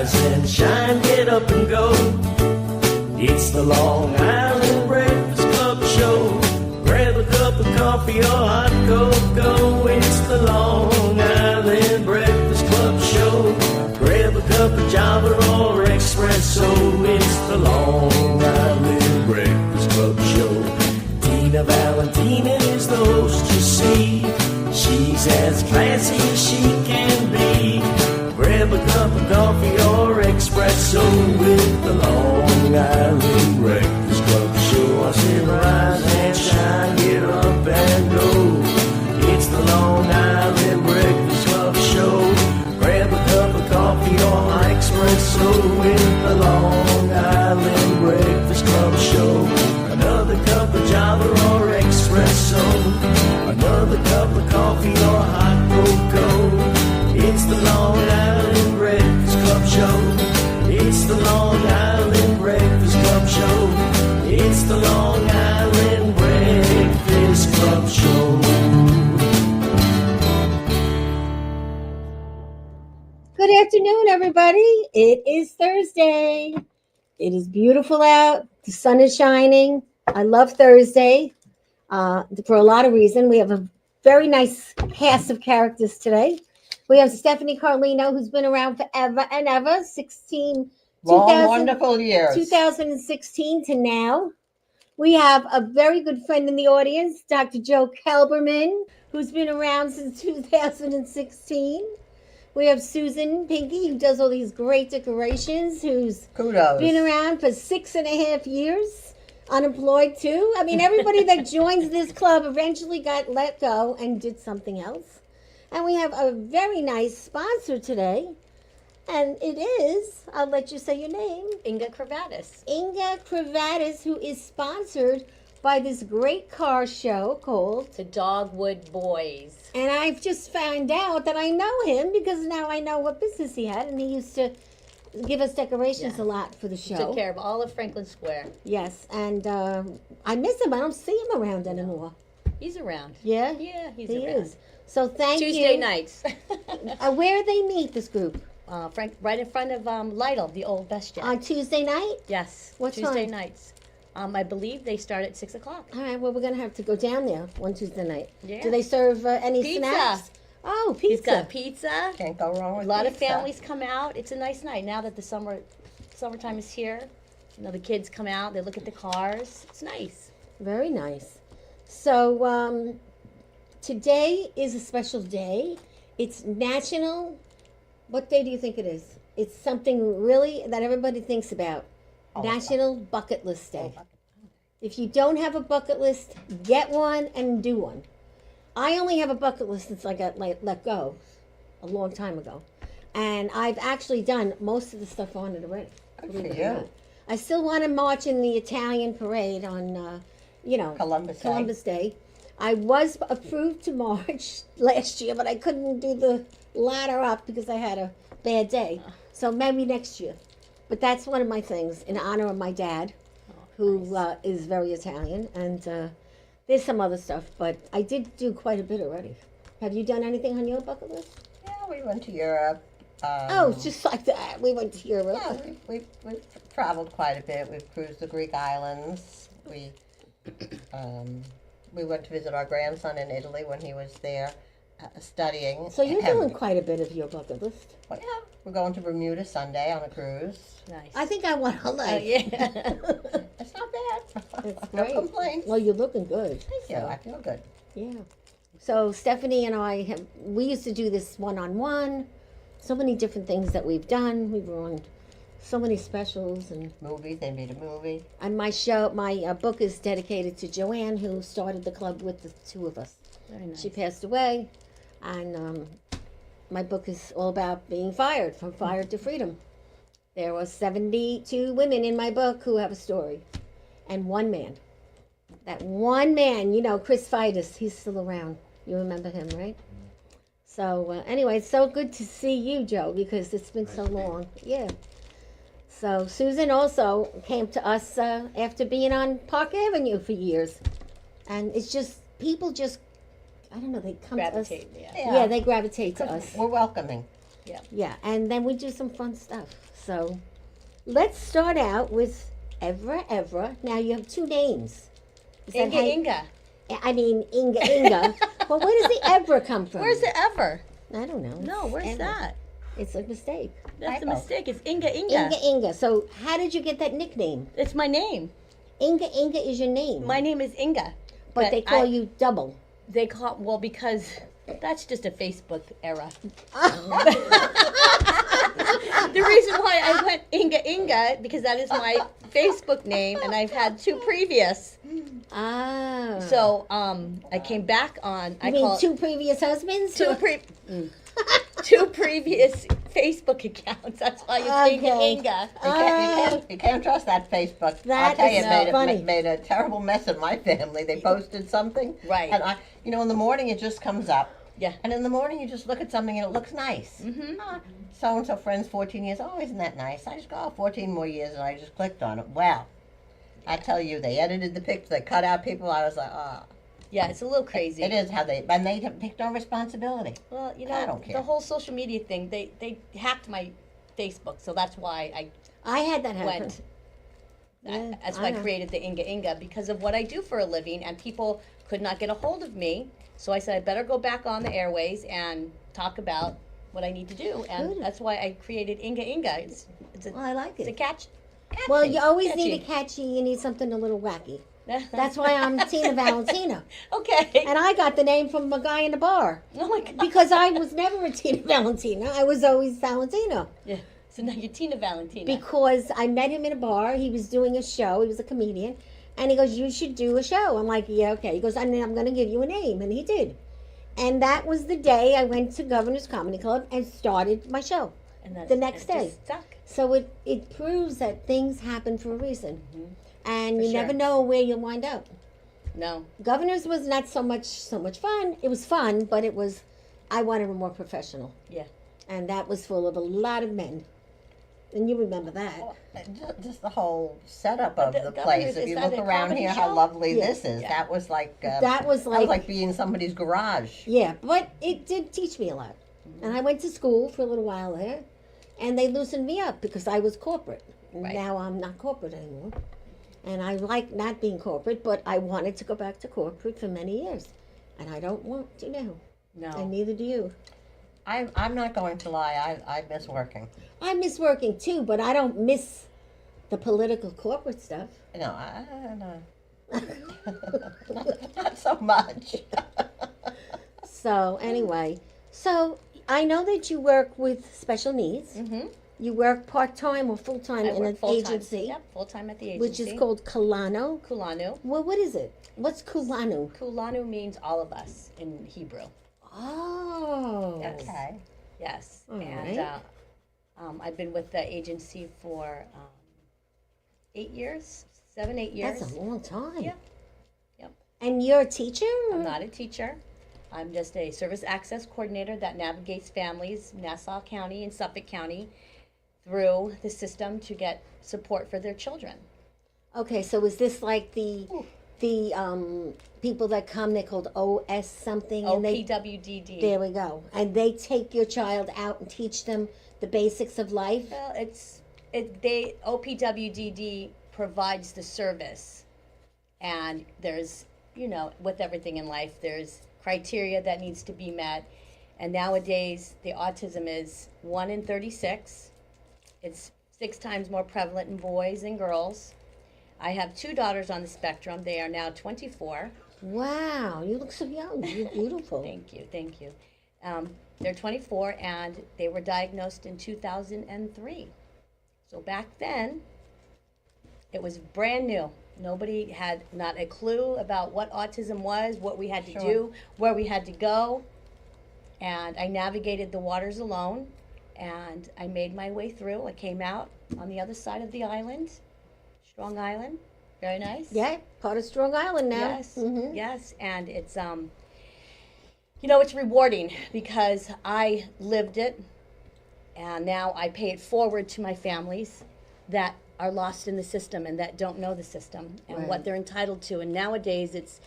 rise and shine, get up and go. It's the Long Island Breakfast Club show. Grab a cup of coffee or hot cocoa. It's the Long Island Breakfast Club show. Grab a cup of Java or espresso. It's the Long Island Breakfast Club show. Tina Valentina is the host, you see. She's as classy as she can be. Grab a cup of coffee or espresso with the Long Island Breakfast Club show. I said rise and shine, get up and go. It's the Long Island Breakfast Club show. Grab a cup of coffee or espresso with the Long Island Breakfast Club show. Another cup of Java or espresso. Another cup of coffee or hot cocoa. It's the Long Island Breakfast Club show. It's the Long Island Breakfast Club show. It's the Long Island Breakfast Club show. Good afternoon, everybody. It is Thursday. It is beautiful out. The sun is shining. I love Thursday for a lot of reasons. We have a very nice cast of characters today. We have Stephanie Carlino, who's been around forever and ever, 2000, wonderful years. 2016 to now. We have a very good friend in the audience, Dr. Joe Kelberman, who's been around since 2016. We have Susan Pinky, who does all these great decorations, who's Kudos. been around for 6.5 years, unemployed too. I mean, everybody that joins this club eventually got let go and did something else. And we have a very nice sponsor today, and it is, I'll let you say your name. Inga Kravatis. Inga Kravatis, who is sponsored by this great car show called The Dogwood Boys. And I've just found out that I know him because now I know what business he had, and he used to give us decorations a lot for the show. Took care of all of Franklin Square. Yes, and I miss him. I don't see him around anymore. He's around. Yeah? Yeah, he's He around. is. So thank you. Tuesday nights. Where they meet, this group? Right in front of Lytle, the old Best Jet. On Tuesday night? Yes. What Tuesday time? nights. I believe they start at 6 o'clock. All right, well, we're going to have to go down there one Tuesday night. Yeah. Do they serve any Pizza. snacks? Oh, pizza. He's got pizza. Can't go wrong A with lot of pizza. families come out. It's a nice night. Now that the summertime is here, the kids come out. They look at the cars. It's nice. Very nice. So today is a special day. It's National, what day do you think it is? It's something really that everybody thinks about. National Bucket List Day. If you don't have a bucket list, get one and do one. I only have a bucket list since I got let go a long time ago. And I've actually done most of the stuff on it already. Good for you. I still want to march in the Italian parade on, Columbus Day. I was approved to march last year, but I couldn't do the ladder up because I had a bad day. So maybe next year. But that's one of my things in honor of my dad, who is very Italian. And there's some other stuff, but I did do quite a bit already. Have you done anything on your bucket list? Yeah, we went to Europe. Just like that. We went to Europe. Yeah, we've traveled quite a bit. We've cruised the Greek islands. We went to visit our grandson in Italy when he was there studying. So you're doing quite a bit of your bucket list. Well, yeah, we're going to Bermuda Sunday on a cruise. Nice. I think I want a life. Yeah. It's not bad. That's No great. complaints. Well, you're looking good. Thank you. I feel good. Yeah. So Stephanie and I we used to do this one-on-one. So many different things that we've done. We were on so many specials, and Movies, they made a movie. my book is dedicated to Joanne, who started the club with the two of us. Very nice. She passed away, and my book is all about being fired, from fired to freedom. There were 72 women in my book who have a story, and one man. That one man, Chris Fidus, he's still around. You remember him, right? So anyway, it's so good to see you, Joe, because it's been so long. Yeah. So Susan also came to us after being on Park Avenue for years. And it's just, people just, I don't know, they come Gravitate, to us. yeah. Yeah, they gravitate to us. We're welcoming. Yeah. Yeah, and then we do some fun stuff. So let's start out with Evra. Now you have two names. Is that Inga how- Inga. I mean, Inga. Well, where does the Evra come from? Where's the ever? I don't know. No, It's where's Evra. that? It's a mistake. That's a Typo. mistake. It's Inga Inga. Inga. So how did you get that nickname? It's my name. Inga is your name. My name is Inga. but they call you Double. They call, well, because that's just a Facebook era. The reason why I went Inga, because that is my Facebook name, and I've had two previous. Ah. So I came back on. You I mean call two previous husbands? two previous Facebook accounts. That's why it's Inga Okay. Inga. You can't trust that Facebook. That I'll tell you, is it funny. made a terrible mess in my family. They posted something. Right. And in the morning it just comes up. Yeah. And in the morning you just look at something and it looks nice. Mm-hmm. So-and-so friends, 14 years. Oh, isn't that nice? I just go, 14 more years, and I just clicked on it. Wow. I tell you, they edited the picture. They cut out people. I was like, oh. Yeah, it's a little crazy. It is how they take no responsibility. Well, I don't care. the whole social media thing, they hacked my Facebook, so that's why I had that I happen. went. Yeah, That's why I know. created the Inga Inga, because of what I do for a living, and people could not get a hold of me. So I said I better go back on the airways and talk about what I need to do, and Good. that's why I created Inga Inga. It's Well, I like a it. catch. Well, you always Catchy. need a catchy. You need something a little wacky. That's why I'm Tina Valentina. Okay. And I got the name from a guy in the bar. Oh my God. Because I was never a Tina Valentina. I was always Valentina. Yeah. So now you're Tina Valentina. Because I met him in a bar. He was doing a show. He was a comedian. And he goes, you should do a show. I'm like, yeah, okay. He goes, I'm going to give you a name. And he did. And that was the day I went to Governor's Comedy Club and started my show. And that's, the next it day. just stuck. So it proves that things happen for a reason. And For you sure. never know where you'll wind up. No. Governor's was not so much fun. It was fun, but I wanted it more professional. Yeah. And that was full of a lot of men. And you remember that. Just the whole setup of The the Governors, place. If is you that look a around comedy here, how show? lovely Yeah. this is. Yeah. That was like That was like being in somebody's garage. Yeah, but it did teach me a lot. And I went to school for a little while there, and they loosened me up because I was corporate. Right. Now I'm not corporate anymore. And I like not being corporate, but I wanted to go back to corporate for many years. And I don't want to now. No. And neither do you. I'm not going to lie. I miss working. I miss working too, but I don't miss the political corporate stuff. No, not so much. So anyway, so I know that you work with special needs. Mm-hmm. You work part-time or full-time I in work an full-time. agency, Yep, full-time at the agency. which is called Kulanu. Kulanu. Well, what is it? What's Kulanu? Kulanu means all of us in Hebrew. Oh. Yes. Okay. Yes. All And right. I've been with the agency for 8 years, 7-8 years. That's a long time. Yep. Yep. And you're a teacher? I'm not a teacher. I'm just a service access coordinator that navigates families, Nassau County and Suffolk County, through the system to get support for their children. Okay, so is this like the people that come? They're called OS something, and they OPWDD. there we go, and they take your child out and teach them the basics of life. Well, OPWDD provides the service, and there's, with everything in life, there's criteria that needs to be met, and nowadays the autism is 1 in 36. It's 6 times more prevalent in boys than girls. I have 2 daughters on the spectrum. They are now 24. Wow, you look so young. You're beautiful. Thank you. They're 24, and they were diagnosed in 2003. So back then, it was brand new. Nobody had not a clue about what autism was, what we had to do, where we had to go. And I navigated the waters alone, and I made my way through. I came out on the other side of the island, Strong Island. Very nice. Yeah, part of Strong Island now. Yes, Mhm. yes, and it's it's rewarding because I lived it, and now I pay it forward to my families that are lost in the system and that don't know the system and Right. what they're entitled to. And nowadays,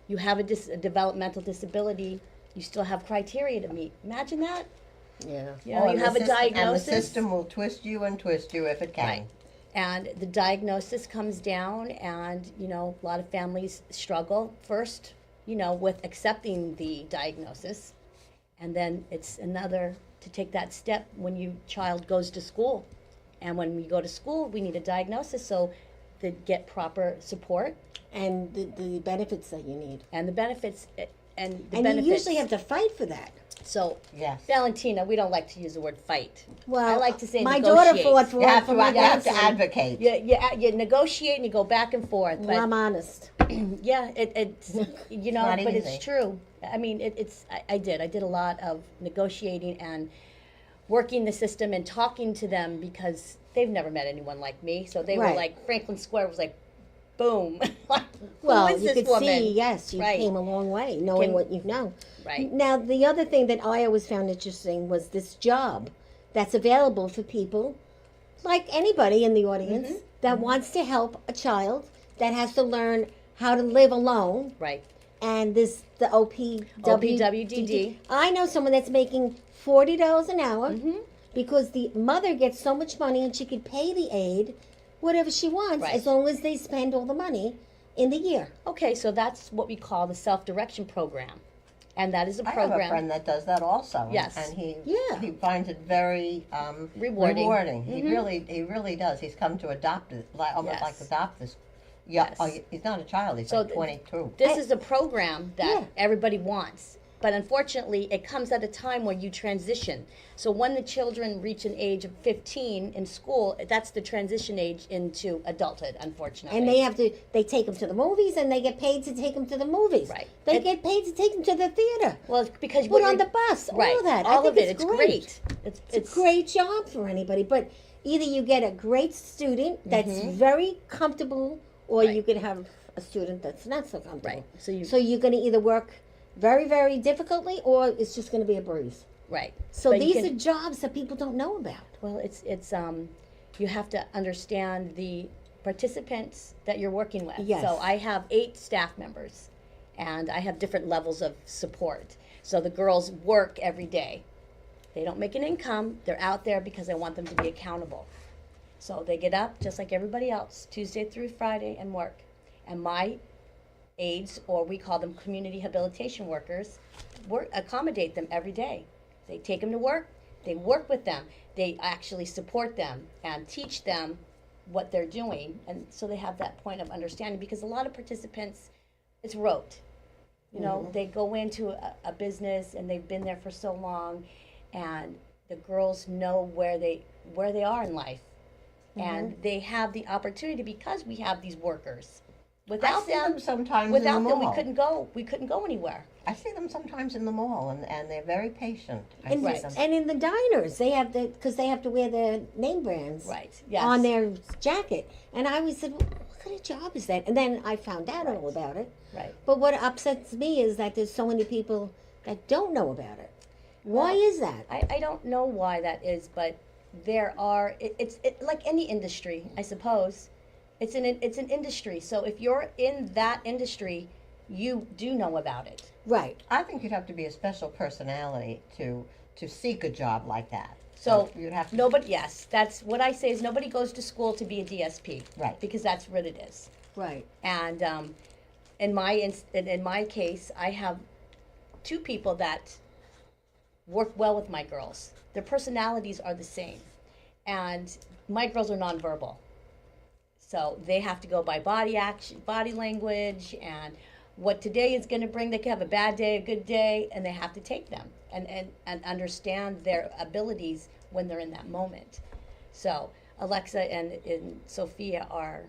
you have a developmental disability, you still have criteria to meet. Imagine that. Yeah. You know, you and have the a system- diagnosis. And the system will twist you and twist you if it can. Right. And the diagnosis comes down, and, you know, a lot of families struggle first, you know, with accepting the diagnosis. And then it's another to take that step when your child goes to school. And when we go to school, we need a diagnosis so to get proper support And the benefits that you need. and the benefits. And the And benefits. you usually have to fight for that. So, Yes. Valentina, we don't like to use the word fight. Well, I like to say my negotiate. daughter fought for You have for to, my you have to grandson. advocate. You negotiate and you go back and forth. Well, I'm But honest. yeah, it's you know, Not but easy. it's true. I mean, I did a lot of negotiating and working the system and talking to them because they've never met anyone like me. So they were Right. like, Franklin Square was like, boom. Like, Well, who is you this could woman? see, yes, you Right. came a long way knowing Came- what you know. Right. Now, the other thing that I always found interesting was this job that's available for people, like anybody in the audience, Mm-hmm. that wants to help a child that has to learn how to live alone. Right. And this, the OPWDD. I know someone that's making $40 an hour Mm-hmm. because the mother gets so much money and she could pay the aide whatever she wants Right. as long as they spend all the money in the year. Okay, so that's what we call the self-direction program. And that is a I have program. a friend that does that also. Yes. And Yeah. he finds it very Rewarding. He really does. He's come to adopt it, like almost Yes. like adopt this. Yeah, Yes. he's not a child. He's So like 22. This is a program that Yeah. everybody wants. But unfortunately, it comes at a time where you transition. So when the children reach an age of 15 in school, that's the transition age into adulthood, unfortunately. And they take them to the movies and they get paid to take them to the movies. Right. They And- get paid to take them to the theater. well, it's because Put what on you're- the bus, right, all of that. all I think of it. It's great. It's a great job for anybody. But either you get a great student that's very comfortable, or Mm-hmm. Right. you could have a student that's not so comfortable. Right. So you- So you're going to either work very, very difficultly, or it's just going to be a breeze. right. So But you these can- are jobs that people don't know about. Well, it's you have to understand the participants that you're working with. Yes. So I have 8 staff members, and I have different levels of support. So the girls work every day. They don't make an income. They're out there because I want them to be accountable. So they get up just like everybody else, Tuesday through Friday, and work. And my aides, or we call them community habilitation workers, accommodate them every day. They take them to work, they work with them, they actually support them and teach them what they're doing. And so they have that point of understanding, because a lot of participants, it's rote. You know, they go into a business and they've been there for so long, and the girls know where they are in life. And they have the opportunity because we have these workers. Without I see them sometimes in without the them, mall. we couldn't go anywhere. I see them sometimes in the mall, and they're very patient. I And, see Right. them. and in the diners, they have because they have to wear their name brands Right. Yes. on their jacket. And I always said, well, what kind of job is that? And then I found out all about it. Right. But what upsets me is that there's so many people that don't know about it. Why is that? I don't know why that is, but there are. It's like any industry, I suppose. It's an industry. So if you're in that industry, you do know about it. Right. I think you'd have to be a special personality to seek a job like that. So you'd have to. nobody. Yes, that's what I say. Is nobody goes to school to be a DSP. Right. Because that's what it is. Right. And in my case, I have 2 people that work well with my girls. Their personalities are the same, and my girls are nonverbal. So they have to go by body action, body language, and what today is going to bring. They can have a bad day, a good day, and they have to take them and understand their abilities when they're in that moment. So Alexa and Sophia are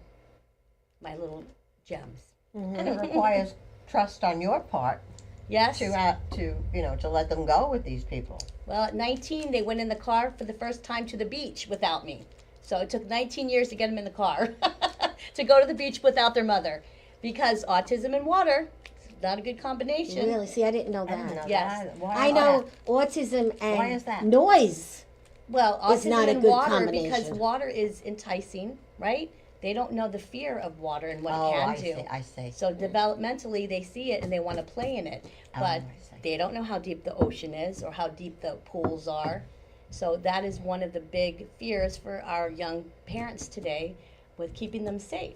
my little gems. And it requires trust on your part Yes. to let them go with these people. Well, at 19, they went in the car for the first time to the beach without me. So it took 19 years to get them in the car to go to the beach without their mother, because autism and water is not a good combination. Really? See, I didn't know I didn't know that. Yes. that either. Why I is know that? autism and Why is that? noise. Well, It's autism not a and good water, because combination. water is enticing, right? They don't know the fear of water and what Oh, it can I do. see. I see. So developmentally, they see it and they want to play in it. Oh, But I see. They don't know how deep the ocean is or how deep the pools are. So that is one of the big fears for our young parents today with keeping them safe.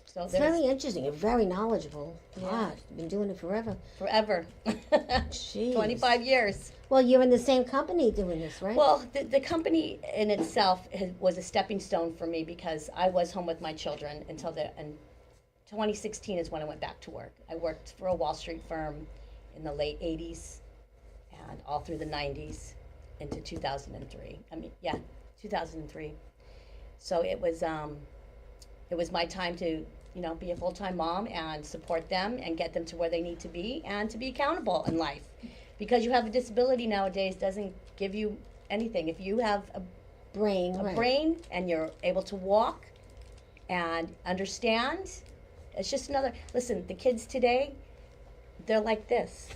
So It's there's very interesting. You're very knowledgeable. Yeah. God, you've been doing it forever. forever. Jeez. 25 years. Well, you're in the same company doing this, right? Well, the company in itself was a stepping stone for me because I was home with my children until and 2016 is when I went back to work. I worked for a Wall Street firm in the late 80s and all through the 90s into 2003. 2003. So it was my time to, be a full-time mom and support them and get them to where they need to be and to be accountable in life. Because you have a disability nowadays doesn't give you anything. If you have a brain, right. brain and you're able to walk and understand, it's just another, listen, the kids today, they're like this.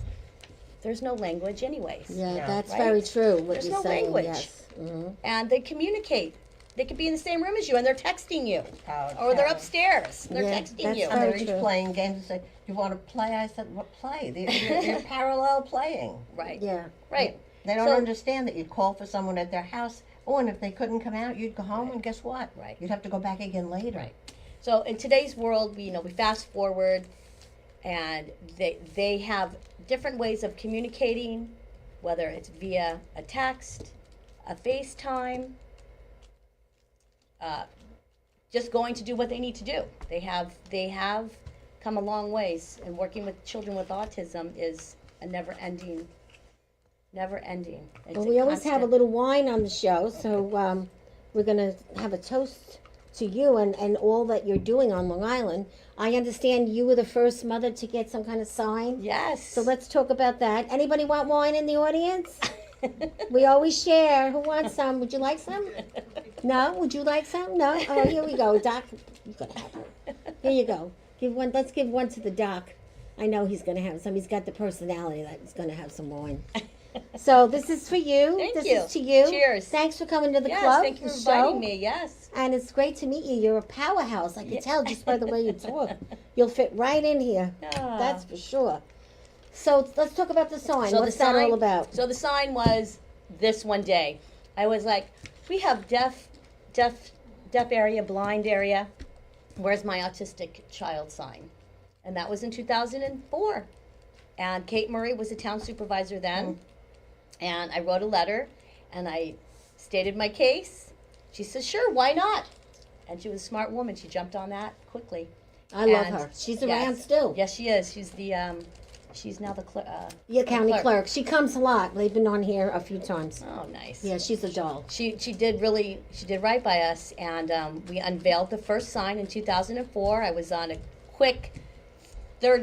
There's no language anyways. Yeah, Yeah. that's Right? very true. What There's you're no saying, language. yes. Mm-hmm. And they communicate. They could be in the same room as you and they're texting you. Or they're Yeah. upstairs. They're Yeah, texting that's you. And they're Very each true. playing games and say, "You want to play?" I said, "What play? You're parallel playing." Right. Yeah. Right. They don't So- understand that you'd call for someone at their house. Oh, and if they couldn't come out, you'd go home, and guess what? Right. You'd have to go back again later. Right. So in today's world, we fast forward, and they have different ways of communicating, whether it's via a text, a FaceTime, just going to do what they need to do. They have come a long ways, and working with children with autism is a never ending. It's Well, a we always have a constant- little wine on the show, so we're going to have a toast to you and all that you're doing on Long Island. I understand you were the first mother to get some kind of sign. Yes. So let's talk about that. Anybody want wine in the audience? We always share. Who wants some? Would you like some? No? Would you like some? No? Oh, here we go. Doc, you gotta have one. Here you go. Give one. Let's give one to the doc. I know he's gonna have some. He's got the personality that he's gonna have some wine. So this is for you. Thank this you. is to you. Cheers. Thanks for coming to the Yes, club. thank you the for show. inviting me. Yes. And it's great to meet you. You're a powerhouse. I can tell just by the way you talk. You'll fit right in here. Ah. That's for sure. So let's talk about the sign. So What's the that sign- all about? So the sign was this one day. I was like, we have deaf area, blind area. Where's my autistic child sign? And that was in 2004. And Kate Murray was the town supervisor then. And I wrote a letter and I stated my case. She says, sure, why not? And she was a smart woman. She jumped on that quickly. I love And- her. She's yes. around still. Yes, she is. She's the she's now the Yeah, county clerk. clerk. She comes a lot. They've been on here a few times. Oh, nice. Yeah, she's a doll. She did right by us, and we unveiled the first sign in 2004. I was on a quick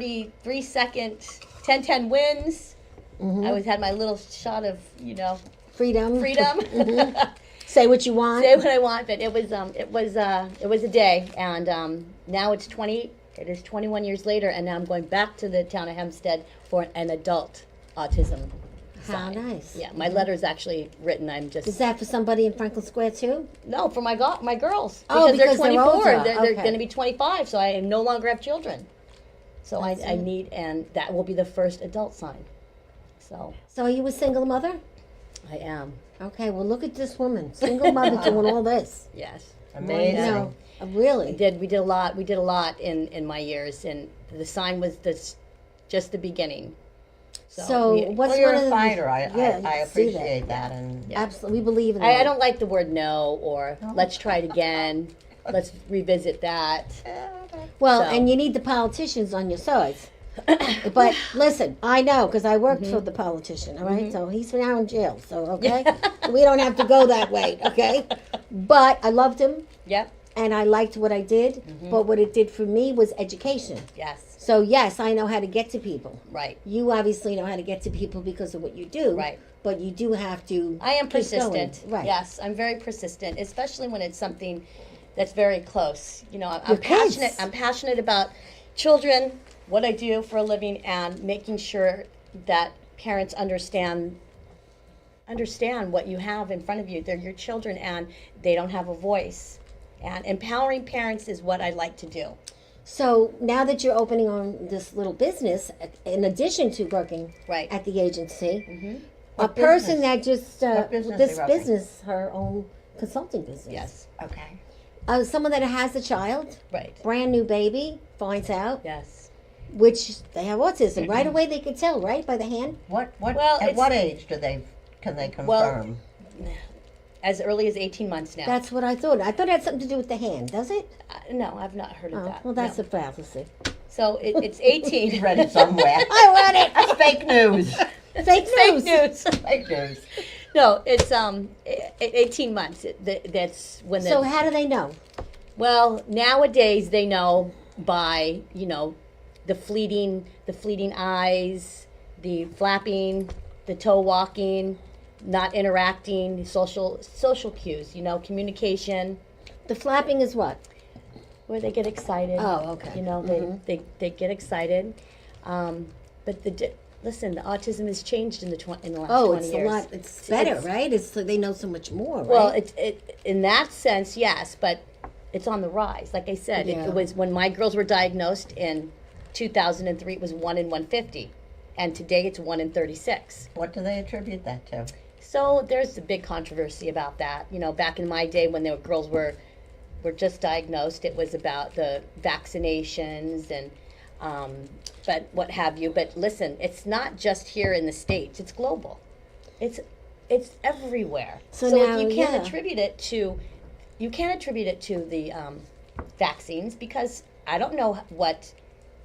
33-second 10-10 wins. I had my little shot of Freedom. freedom. Say what you want. Say what I want, but it was a day, and now it's 21 years later, and now I'm going back to the town of Hempstead for an adult autism. How sign. nice. Yeah, my letter's actually written. I'm just Is that for somebody in Franklin Square too? no for my girls Oh, because they're 24. older. They're Okay. going to be 25, so I no longer have children. So I need, and that will be the first adult sign. So So are you a single mother? I am. Okay, well look at this woman. Single mother doing all this. Yes. Amazing. No, really. We did a lot in my years, and the sign was just the beginning. So we- what's Well, you're one of a the fighter. Yeah, I you see appreciate that. And Absolutely, we believe in I that. don't like the word no or let's try it again. Let's revisit that. Well, So- and you need the politicians on your sides. But listen, I know because I worked for the politician. All right? So he's now in jail. So okay, we don't have to go that way. Okay, but I loved him Yep. and I liked what I did. But what it did for me was education. Yes. So yes, I know how to get to people. Right. You obviously know how to get to people because of what you do. Right. But you do have to. I am keep going. persistent. Right. Yes, I'm very persistent, especially when it's something that's very close. I'm Your kids. passionate. I'm passionate about children, what I do for a living, and making sure that parents understand what you have in front of you. They're your children, and they don't have a voice. And empowering parents is what I like to do. So now that you're opening on this little business, in addition to working Right. at the agency, a What person business? that just What business this are you opening? business, her own consulting business. Yes. Okay. Someone that has a child, Right. brand new baby, finds out Yes. which they have autism. Right away, they can tell, right, by the hand. What Well, at it's- what age can they confirm? As early as 18 months now. That's what I thought. I thought it had something to do with the hand. Does it? No, I've not heard of Oh, that. well, that's no. a fallacy. So it's 18. Read it somewhere. I read it. That's fake news. Fake news. Fake news. Fake news. No, it's 18 months. That's when the So how do they know? well, nowadays they know by, the fleeting eyes, the flapping, the toe walking, not interacting, social cues, communication, The flapping is what? where they get excited. Oh, okay. They get excited. But listen, the autism has changed in the last Oh, 20 it's years. a lot. It's better, right? It's like they know so much more, right? Well, it in that sense, yes, but it's on the rise. Like I said, Yeah. it was when my girls were diagnosed in 2003. It was 1 in 150, and today it's 1 in 36. What do they attribute that to? So there's a big controversy about that. Back in my day when the girls were just diagnosed, it was about the vaccinations and but what have you. But listen, it's not just here in the States; it's global. It's everywhere. So So now, if you can't yeah. attribute it to the vaccines, because I don't know what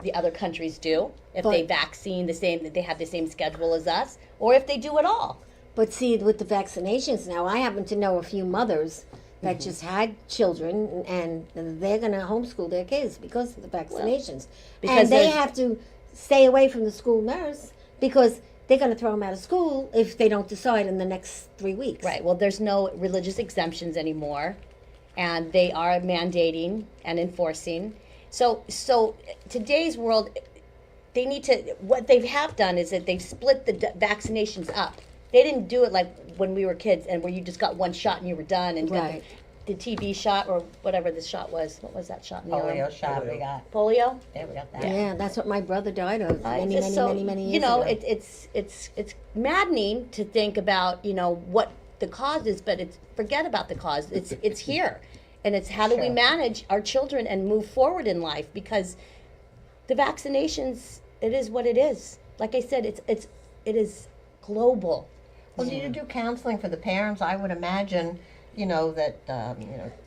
the other countries do, if they But- vaccine the same, that they have the same schedule as us, or if they do it all. But see, with the vaccinations now, I happen to know a few mothers that just had children, and they're going to homeschool their kids because of the vaccinations. because and they there's- have to stay away from the school nurse because they're going to throw them out of school if they don't decide in the next 3 weeks. Right. Well, there's no religious exemptions anymore, and they are mandating and enforcing. So today's world, they need to. What they have done is that they've split the vaccinations up. They didn't do it like when we were kids, and where you just got one shot and you were done, and got Right. the TB shot or whatever the shot was. What was that shot in the Polio arm? shot we got. Polio. Yeah, we got that. Yeah, that's what my brother died of many Just so, many years ago. it's maddening to think about what the cause is, but forget about the cause. It's here, and it's how do we Sure. manage our children and move forward in life, because the vaccinations, it is what it is. Like I said, it is global. Well, do you do counseling for the parents? I would imagine, that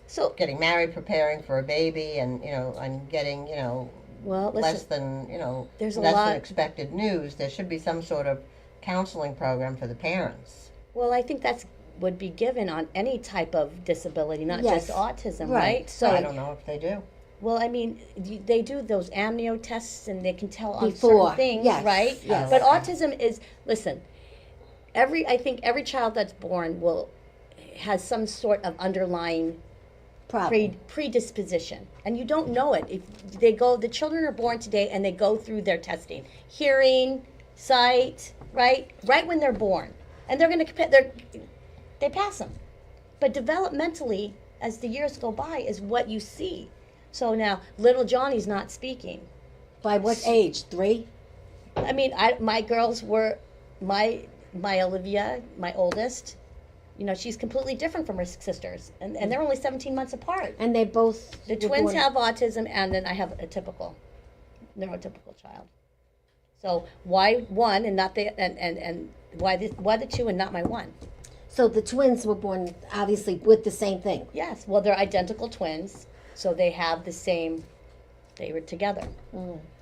So getting married, preparing for a baby, and and getting well, less listen, than there's a less lot- than expected news. There should be some sort of counseling program for the parents. well, I think that's would be given on any type of disability, not Yes. just autism, Right. right? So I don't know if they do. Well, I mean, they do those amnio tests, and they can tell on Before, certain things, yes, right? yes. But autism is, listen, I think every child that's born has some sort of underlying Problem. predisposition, and you don't know it. If the children are born today and they go through their testing, hearing, sight, right when they're born, and they pass them. But developmentally, as the years go by, is what you see. So now, little Johnny's not speaking. By what age? 3? I mean, my girls were my Olivia, my oldest. She's completely different from her sisters, and they're only 17 months apart. And they both. The were twins born- have autism, and then I have a typical, neurotypical child. So why one and not the and why the two and not my one? So the twins were born obviously with the same thing. Yes, well, they're identical twins, so they have the same. They were together.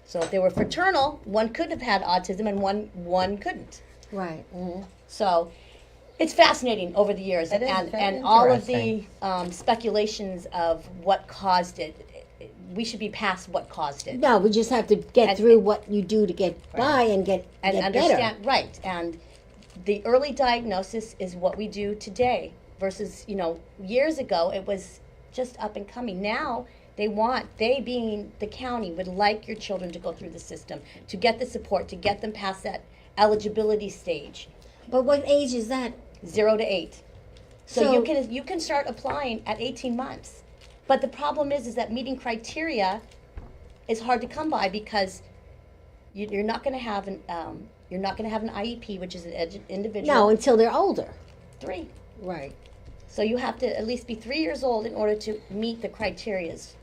So if they were fraternal, one could have had autism and one couldn't. Right. So it's fascinating over the years, It is and very all of the interesting. speculations of what caused it. We should be past what caused it. No, we just have to get And- through what you do to get by and get Understand, better. right? And the early diagnosis is what we do today versus years ago it was just up and coming. Now they being the county would like your children to go through the system, to get the support, to get them past that eligibility stage, But what age is that? 0 to 8. So, So- you can start applying at 18 months. But the problem is that meeting criteria is hard to come by because you're not going to have an IEP, which is an individual. No, until they're older. 3. Right. So you have to at least be 3 years old in order to meet the criterias.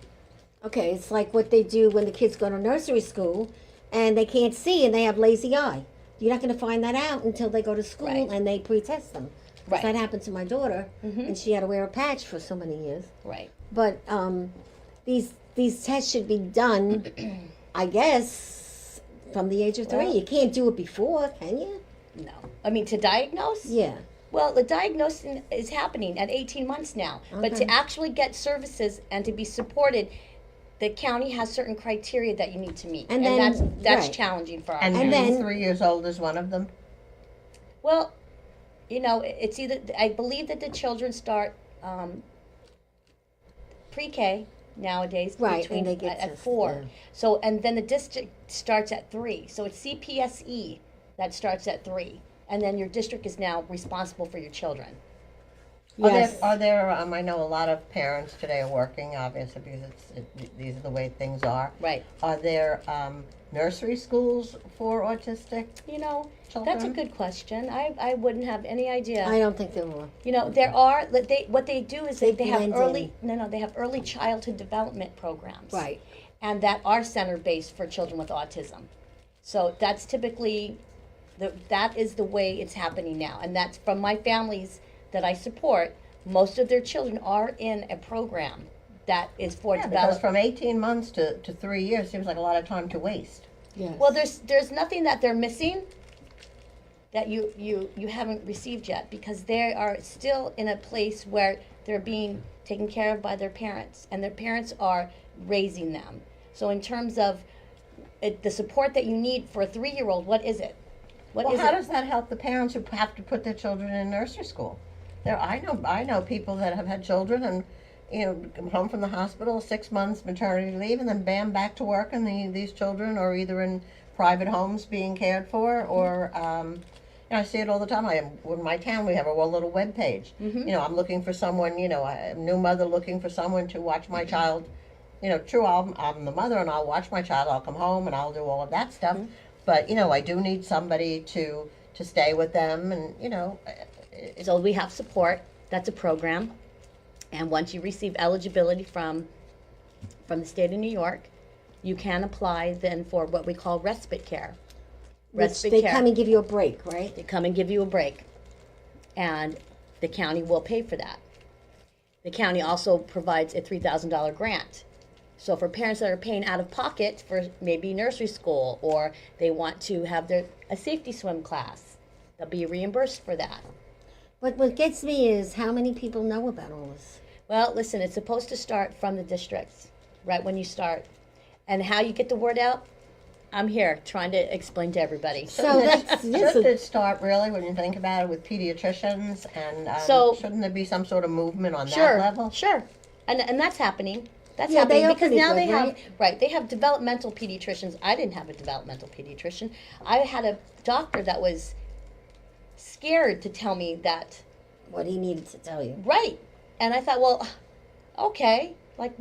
Okay, it's like what they do when the kids go to nursery school and they can't see and they have lazy eye. You're not going to find that out until they go to school Right. and they pre-test them. 'Cause Right. That happened to my daughter, and she had to wear a patch for so many years. Right. But these tests should be done, I guess, from the age of 3. Well- You can't do it before, can you? No. I mean, to diagnose? Yeah. Well, the diagnosing is happening at 18 months now. But Okay. to actually get services and to be supported, the county has certain criteria that you need to meet. And And, then- that's right. challenging for our And, And parents. then- 3 years old is one of them. Well, you know, it's either, I believe that the children start pre-K nowadays Right, between and they get at to- 4. yeah. So, and then the district starts at 3. So it's CPSE that starts at 3. And then your district is now responsible for your children. Yes. Are there I know a lot of parents today are working, obviously, because these are the way things are. Right. Are there nursery schools for autistic? You know, Children? that's a good question. I wouldn't have any idea. I don't think there were. You know, there are, what they do is They they have blend early, they have early childhood development programs. Right. And that are center-based for children with autism. So that's typically, that is the way it's happening now. And that's from my families that I support, most of their children are in a program that is for Yeah, because development. from 18 months to 3 years seems like a lot of time to waste. Yes. Well, there's nothing that they're missing that you haven't received yet, because they are still in a place where they're being taken care of by their parents, and their parents are raising them. So in terms of the support that you need for a 3-year-old, what is it? What Well, is how it? does that help the parents who have to put their children in nursery school? I know people that have had children and come home from the hospital, 6 months maternity leave, and then bam, back to work, and these children are either in private homes being cared for, or I see it all the time. In my town, we have a little web page. I'm looking for someone, a new mother looking for someone to watch my child. True, I'm the mother and I'll watch my child. I'll come home and I'll do all of that stuff. But I do need somebody to stay with them, and So we have support. That's a program. And once you receive eligibility from the state of New York, you can apply then for what we call respite care. Which they come and give you a break, right? They come and give you a break. And the county will pay for that. The county also provides a $3,000 grant. So for parents that are paying out of pocket for maybe nursery school, or they want to have a safety swim class, they'll be reimbursed for that. But what gets me is how many people know about all this. Well, listen, it's supposed to start from the districts, right when you start. And how you get the word out, I'm here trying to explain to everybody. So that's Shouldn't it start really, when you think about it, with pediatricians, and So- shouldn't there be some sort of movement on Sure, that level? sure. And that's happening. That's Yeah, they happening are because pretty now good, they have, right? right, they have developmental pediatricians. I didn't have a developmental pediatrician. I had a doctor that was scared to tell me that, what he needed to tell you. right. And I thought, well, okay, like,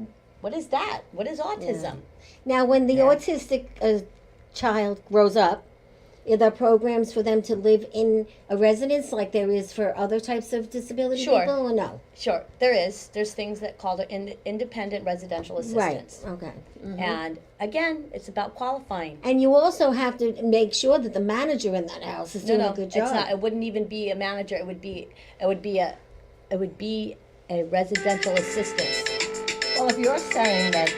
what is that? What is autism? Now, when the Yeah. autistic child grows up, are there programs for them to live in a residence like there is for other types of disability Sure. people, or no? Sure, there is. There's things that called independent residential assistance. Right. Okay. Mhm. And again, it's about qualifying. And you also have to make sure that the manager in that house is doing a good job. It's not. It wouldn't even be a manager. It would be a residential assistant. Well, if you're saying that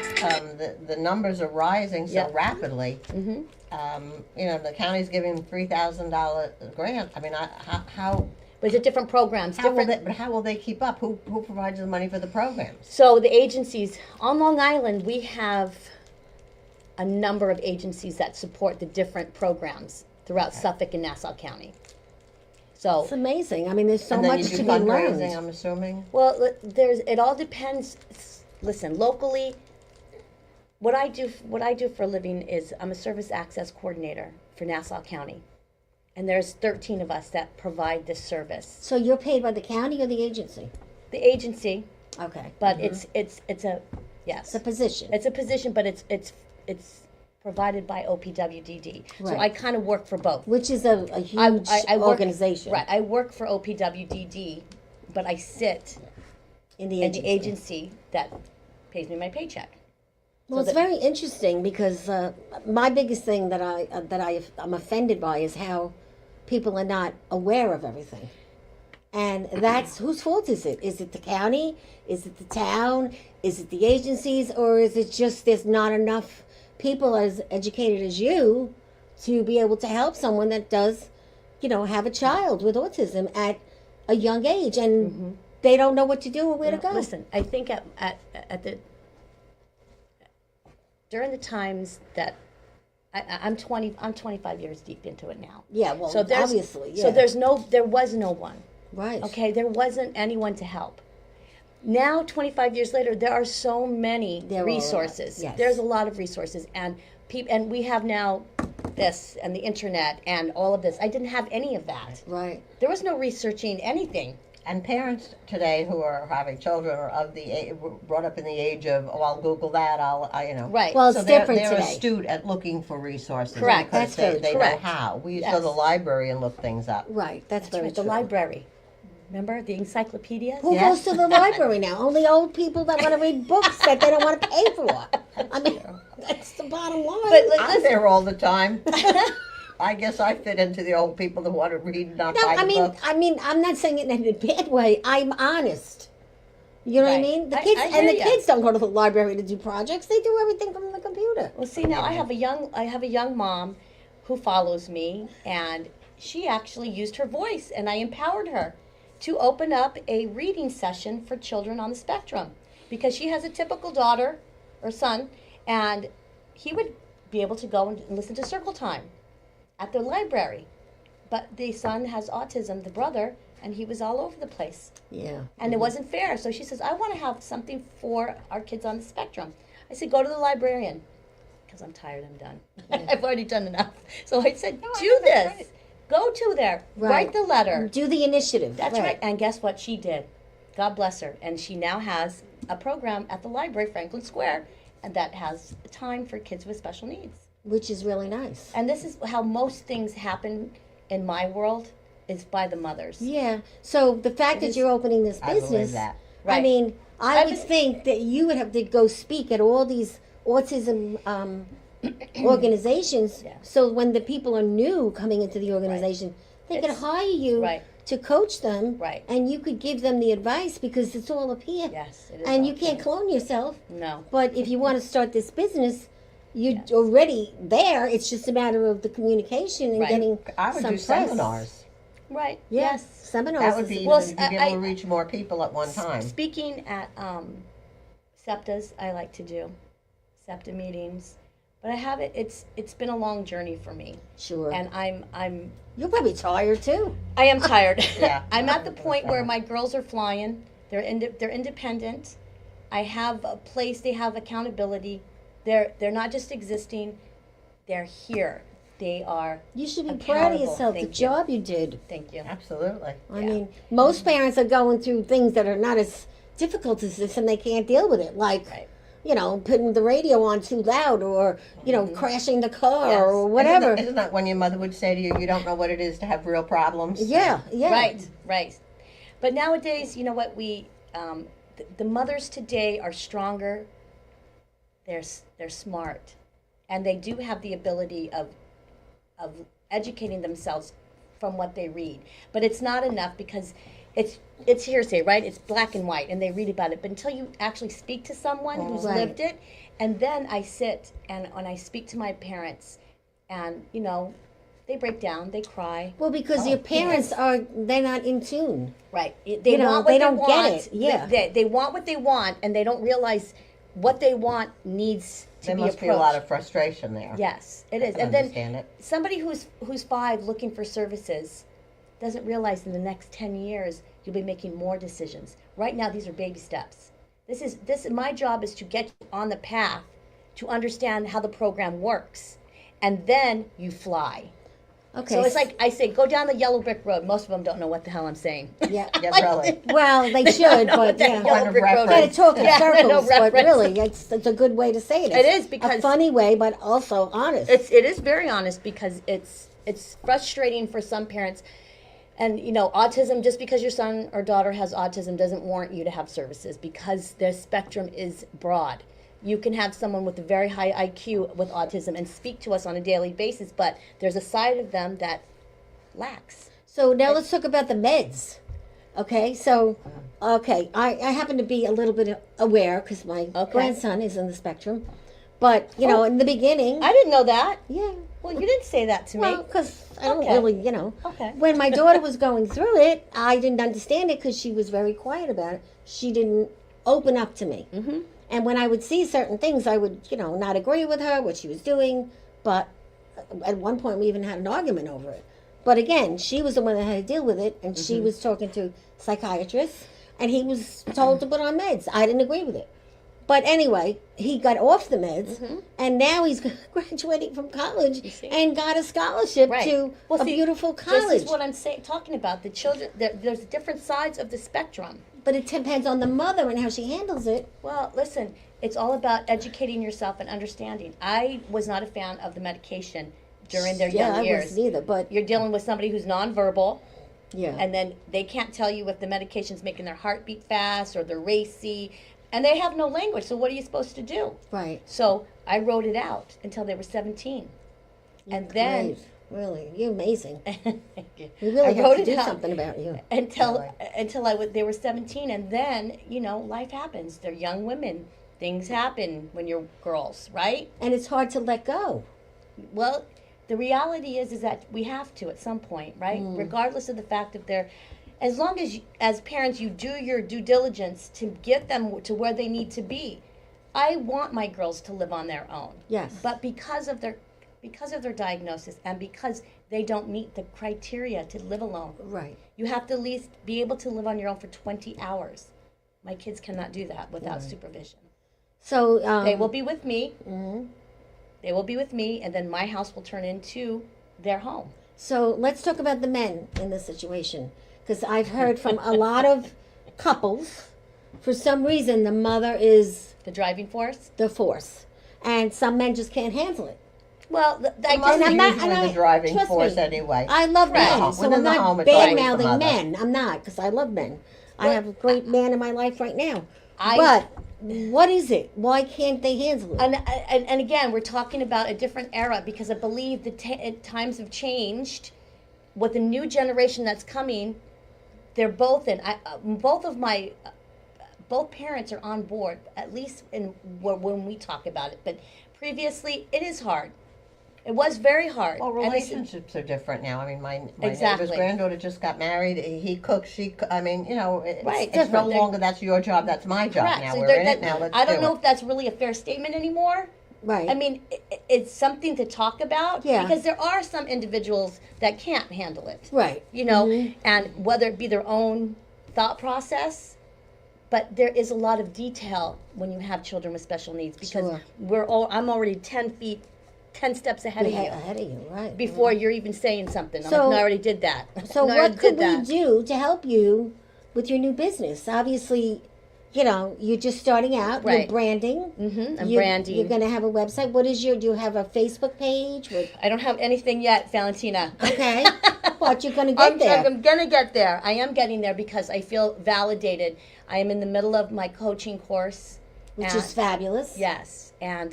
the numbers are rising so Yep. rapidly, the county's giving $3,000 grant. I mean, how But it's different programs, how will different. they, but how will they keep up? Who provides the money for the programs? So the agencies on Long Island, we have a number of agencies that support the different programs throughout Suffolk and Nassau County. So It's amazing. I mean, there's so and then much you do to be fundraising, learned. I'm assuming. well, it all depends. Listen, locally, what I do for a living is I'm a service access coordinator for Nassau County, and there's 13 of us that provide this service. So you're paid by the county or the agency? The agency, Okay. but it's a yes, It's a position. it's a position, but it's it's provided by OPWDD. So Right. I kind of work for both. Which is a huge I work, organization. Right. I work for OPWDD, but I sit In the in agency. the agency that pays me my paycheck. Well, So it's very interesting because my biggest thing that I'm offended by is how people are not aware of everything, and that's whose fault is it? Is it the county? Is it the town? Is it the agencies? Or is it just there's not enough people as educated as you to be able to help someone that does, have a child with autism at a young age, and they don't know what to do or where to go. Listen, I think at the during the times that I'm 25 years deep into it now. Yeah, well, So there's, obviously, yeah. So there was no one. Right. Okay, there wasn't anyone to help. Now, 25 years later, there are so many There are a lot, resources. yes. There's a lot of resources, and and we have now this and the internet and all of this. I didn't have any of that. Right. There was no researching anything. And parents today who are having children are brought up in the age of, oh, I'll Google that, Right. Well, it's So they're different today. astute at looking for resources. Correct. Because That's very they correct. know how. We used to Yes. go to the library and look things up. Right. That's very Right, the true. library. Remember the encyclopedias? Who Yeah. goes to the library now? Only old people that want to read books that they don't want to pay for. I mean, that's the bottom line. But I'm there all the time. I guess I fit into the old people that want to read and not no, buy the books. I'm not saying it in a bad way. I'm honest. You know what I Right. mean? The I kids hear and the ya. kids don't go to the library to do projects. They do everything from the computer. Well, see, now I have a young mom who follows me, and she actually used her voice, and I empowered her to open up a reading session for children on the spectrum, because she has a typical daughter or son, and he would be able to go and listen to Circle Time at the library. But the son has autism, the brother, and he was all over the place. Yeah. And it wasn't fair. So she says, I want to have something for our kids on the spectrum. I said, go to the librarian. Because I'm tired, I'm done. I've already done enough. So I said, do this. Go to there. Right. Write the letter. Do the initiative. That's right. And guess what? She did. God bless her. And she now has a program at the library, Franklin Square, and that has time for kids with special needs. Which is really nice. And this is how most things happen in my world, is by the mothers. Yeah. So the fact that is- you're opening this I believe business, that. I Right. mean, I I would was- think that you would have to go speak at all these autism organizations. Yeah. So when the people are new coming into the organization, they could It's- hire you right. to coach them, Right. and you could give them the advice because it's all up here. Yes, it is. And you all can't true. clone yourself. No. But if you want to start this business, you're Yes. already there. It's just a matter of the communication and Right. getting I would some do press. seminars. Right. Yeah. Yes. Seminars. That would is- be Well, even, you'd be able to reach more people at one time. Speaking at SEPTAs, I like to do SEPTA meetings, but I have it. It's been a long journey for me, Sure. and I'm You're probably tired too. I am tired. Yeah. I'm at the point where my girls are flying. They're independent. I have a place. They have accountability. They're not just existing. They're here. They are. You should be proud of Accountable. yourself, the Thank you. job you did. Thank you. Absolutely. I Yeah. mean, most parents are going through things that are not as difficult as this and they can't deal with it. Like, Right. putting the radio on too loud or, crashing the car Yes. or whatever. Isn't that when your mother would say to you, you don't know what it is to have real problems? Yeah, yeah. Right. But nowadays, you know what? The mothers today are stronger. They're smart, and they do have the ability of educating themselves from what they read. But it's not enough because it's hearsay, right? It's black and white, and they read about it. But until you actually speak to someone who's Right. lived it, and then I sit and I speak to my parents, and they break down, they cry. Well, because Oh, your parents they're not in tune. Right. They know, want what they they don't want. get it. Yeah. They want what they want, and they don't realize what they want needs to There be must approached. be a lot of frustration there. Yes, it I is. can And then understand it. somebody who's 5 looking for services doesn't realize in the next 10 years you'll be making more decisions. Right now, these are baby steps. My job is to get you on the path to understand how the program works, and then you fly. Okay. So it's like I say, go down the yellow brick road. Most of them don't know what the hell I'm saying. Yeah. Yeah, really. Well, they should, but that yeah. yellow brick road Gotta is. talk in Yeah, no circles, but reference. really, it's a good way to say it. It It's is, because- a funny way, but also honest. It is very honest, because it's frustrating for some parents. And autism, just because your son or daughter has autism doesn't warrant you to have services, because their spectrum is broad. You can have someone with a very high IQ with autism and speak to us on a daily basis, but there's a side of them that lacks. So now let's talk about the meds. Okay, so I happen to be a little bit aware because my grandson is in the spectrum, but in the beginning, I didn't know that. yeah. Well, you didn't say that to me. Well, because I don't Okay. really, Okay. When my daughter was going through it, I didn't understand it because she was very quiet about it. She didn't open up to me. Mm-hmm. And when I would see certain things, I would, not agree with her, what she was doing. But at one point, we even had an argument over it. But again, she was the one that had to deal with it, and she was talking to psychiatrists, and he was told to put on meds. I didn't agree with it. But anyway, he got off the meds, and now he's graduating from college and got a scholarship to a beautiful college. This is what I'm talking about. The children, there's different sides of the spectrum. But it depends on the mother and how she handles it. Well, listen, it's all about educating yourself and understanding. I was not a fan of the medication during their young I years. wasn't either, but You're dealing with somebody who's nonverbal, yeah. and then they can't tell you if the medication's making their heart beat fast or they're racy, and they have no language. So what are you supposed to do? Right. So I wrote it out until they were 17. And then Great. Really, you're amazing. Thank you. We really I have wrote to it do out something about you. until they were 17, and then life happens. They're young women. Things happen when you're girls, right? And it's hard to let go. Well, the reality is that we have to at some point, right? Regardless of the fact that they're, as long as as parents you do your due diligence to get them to where they need to be. I want my girls to live on their own. Yes. But because of their diagnosis and because they don't meet the criteria to live alone, Right. you have to at least be able to live on your own for 20 hours. My kids cannot do that without supervision. So They will be with me. They will be with me, and then my house will turn into their home. So let's talk about the men in this situation, because I've heard from a lot of couples. For some reason, the mother is The driving force. the force, and some men just can't handle it. Well, I Mother's And I'm not- usually and I- the driving trust force me, anyway. I love Right. men, so Within I'm the not home, it's always the bad-mouthing mother. men. I'm not, because I love men. I have a great man in my life right now. I- But what is it? Why can't they handle it? and again, we're talking about a different era, because I believe the times have changed. With the new generation that's coming, they're both in. Both parents are on board, at least when we talk about it. But previously, it is hard. It was very hard. Well, And this is- relationships are different now. I mean, my Exactly. neighbor's granddaughter just got married. He cooks, I mean, Right, it's no different. longer that's your job, that's my job Correct. now. So We're there- in it now, let's I don't do know it. if that's really a fair statement anymore. Right. I mean, it's something to talk about. Yeah. Because there are some individuals that can't handle it. Right. And whether it be their own thought process, but there is a lot of detail when you have children with special needs, because Sure. I'm already 10 steps ahead of you Ahead of you, right. before you're even saying something. I'm So- like, no, I already did that. So No, I already what could did we that. do to help you with your new business? Obviously, you're just starting out. You're Right. branding. I'm branding. You're going to have a website. Do you have a Facebook page? I don't have anything yet, Valentina. Okay. But you're going to get there. I'm gonna get there. I am getting there because I feel validated. I am in the middle of my coaching course, Which and- is fabulous. Yes, and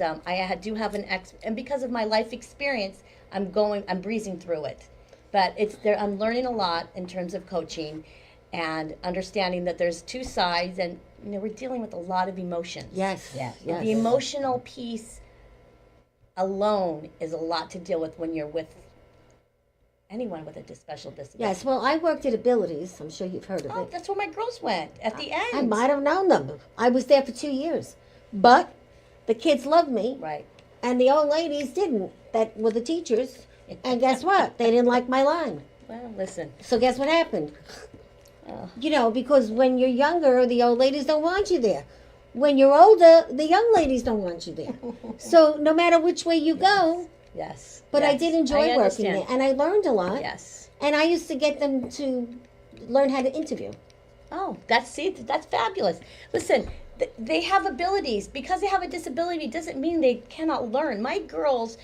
do have and because of my life experience, I'm breezing through it. But I'm learning a lot in terms of coaching, and understanding that there's two sides, and we're dealing with a lot of emotions. Yes. Yes. Yes. The emotional piece alone is a lot to deal with when you're with anyone with a special disability. Yes. Well, I worked at Abilities. I'm sure you've heard of Oh, it. that's where my girls went at the end. I might have known them. I was there for 2 years. But the kids loved me. Right. And the old ladies didn't. That were the teachers. And guess what? They didn't like my line. Well, listen. So guess what happened? Because when you're younger, the old ladies don't want you there. When you're older, the young ladies don't want you there. So no matter which way you go, Yes. But I yes. did enjoy working understand. there, and I learned a lot. Yes. And I used to get them to learn how to interview. Oh, that's fabulous. Listen, they have abilities. Because they have a disability doesn't mean they cannot learn. My girls,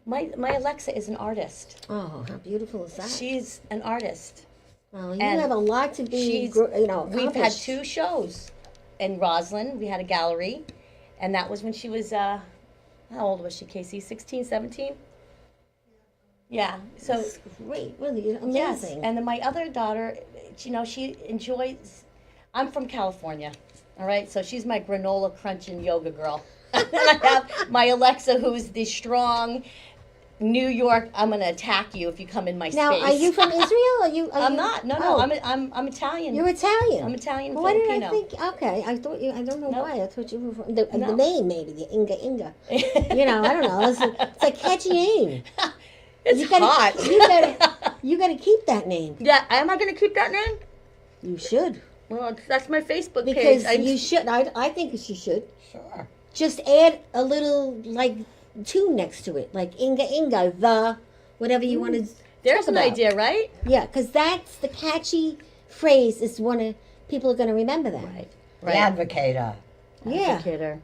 my Alexa is an artist. Oh, how beautiful is that? She's an artist. Well, you and have a lot to be, We've had accomplished. 2 shows in Roslyn. We had a gallery, and that was when she was, how old was she, Casey? 16, 17? Yeah. So That's great, really amazing. yes, and then my other daughter, she enjoys. I'm from California, all right. So she's my granola crunching yoga girl. And I have my Alexa, who's the strong New York. I'm gonna attack you if you come in my Now, space. are you from Israel? I'm not. No, Oh, I'm Italian. You're Italian. I'm Italian Why did Filipino. I think? Okay, I thought you. I don't know No. why. I thought you were from the No. name, maybe the Inga. I don't know. It's a catchy name. It's You gotta, hot. you gotta keep that name. Yeah, am I gonna keep that name? You should, Well, that's my Facebook because page. you should. I think you should. Sure. Just add a little like tune next to it, like Inga, the whatever you want to. There's an idea, right? Yeah, because that's the catchy phrase. Is one of people are going to remember that. Right. The advocator. Yeah, Advocator.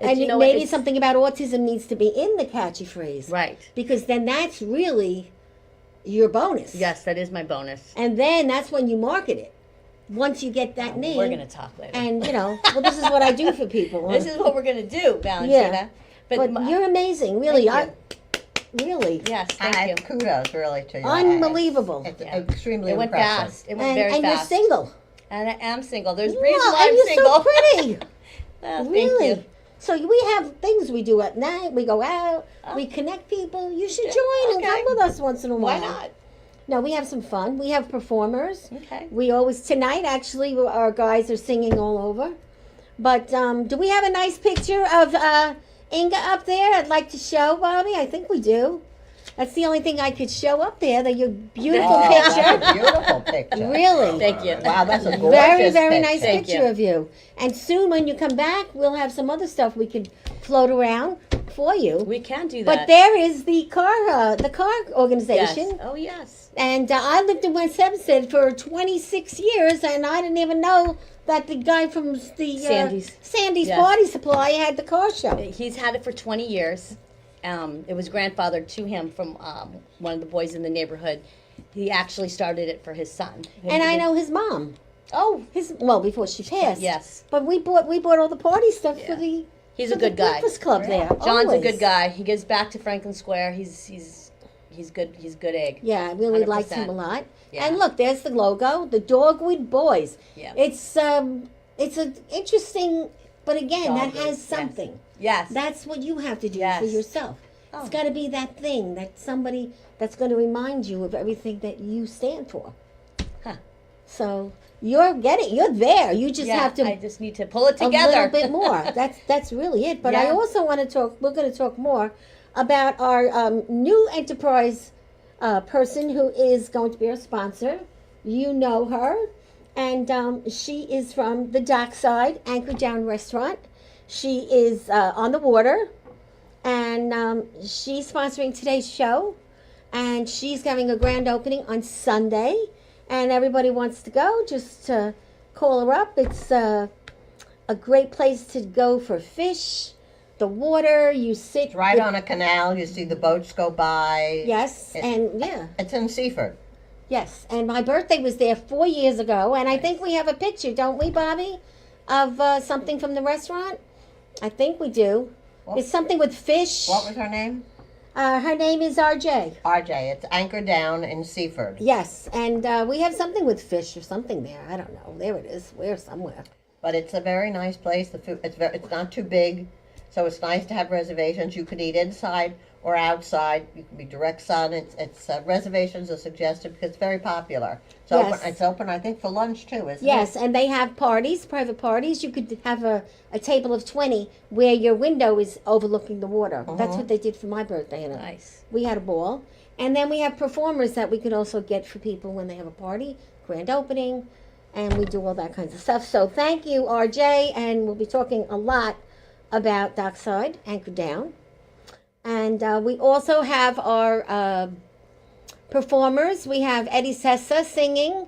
and you know what, maybe it's- something about autism needs to be in the catchy phrase, Right. because then that's really your bonus. Yes, that is my bonus. and then that's when you market it. Once you get that name, We're gonna talk later. and well, this is what I do for people. This is what we're gonna do, Valentina. Yeah. But my- you're amazing, really. Thank Really, yes, thank you. Kudos, really, to you. unbelievable. It's Yeah. extremely It went impressive. fast. It went And, very and you're fast. single. And I am single. There's Wow, reasons why and I'm you're single. so pretty. Thank Really? you. So we have things we do at night. We go out. We connect people. You should join and okay. come with us once in a Why while. not? No, we have some fun. We have performers. Okay. We always tonight. Actually, our guys are singing all over. But do we have a nice picture of Inga up there? I'd like to show, Bobby. I think we do. That's the only thing I could show up there. That your beautiful Oh, picture. that's a beautiful picture. Really. Thank you. Wow, that's a gorgeous Very, very picture. nice Thank picture you. of you. And soon, when you come back, we'll have some other stuff we could float around for you. We can do that. But there is the car yes. organization. Oh yes. And I lived in West Hempstead for 26 years, and I didn't even know that the guy from the Sandy's Yes. Party Supply had the car show. He's had it for 20 years. It was grandfathered to him from one of the boys in the neighborhood. He actually started it for his son. And I know his mom. Oh, Before she passed. yes. But we bought all the party stuff for the. He's a for the good guy. Breakfast Club there. John's always. a good guy. He gives back to Franklin Square. He's good. He's good egg. Yeah, I really liked 100%. him a lot. Yeah. And look, there's the logo, the Dogwood Boys. Yeah. It's an interesting, but again, that Dogwood, has something. Yes. That's what you have to do Yes. for yourself. Oh. It's got to be that thing, that somebody that's going to remind you of everything that you stand for. Huh. So you're there. You just have to I just need to pull it a together. little bit more. That's really it. But I Yeah. also want to talk. We're going to talk more about our new enterprise person who is going to be our sponsor. You know her, and she is from the Dockside Anchor Down Restaurant. She is on the water, and she's sponsoring today's show. And she's having a grand opening on Sunday, and everybody wants to go. Just call her up. It's a great place to go for fish, the water. You sit It's right on a canal. You see the boats go by. Yes, and yeah, It's in Seaford. yes. And my birthday was there 4 years ago, and I think we have a picture, don't we, Bobby, of something from the restaurant? I think we do. What- It's something with fish. What was her name? Her name is RJ. RJ. It's Anchor Down in Seaford. Yes, and we have something with fish or something there. I don't know. There it is. We're somewhere. But it's a very nice place. The food, it's not too big, so it's nice to have reservations. You could eat inside or outside. You can be direct sun. It's reservations are suggested because it's very popular. It's Yes. open. It's open, I think, for lunch too, isn't Yes, it? and they have parties, private parties. You could have a table of 20 where your window is overlooking the water. That's what they did for my birthday. And Nice. we had a ball. And then we have performers that we could also get for people when they have a party, grand opening, and we do all that kinds of stuff. So thank you, RJ, and we'll be talking a lot about Dockside, Anchor Down. And we also have our performers. We have Eddie Sessa singing.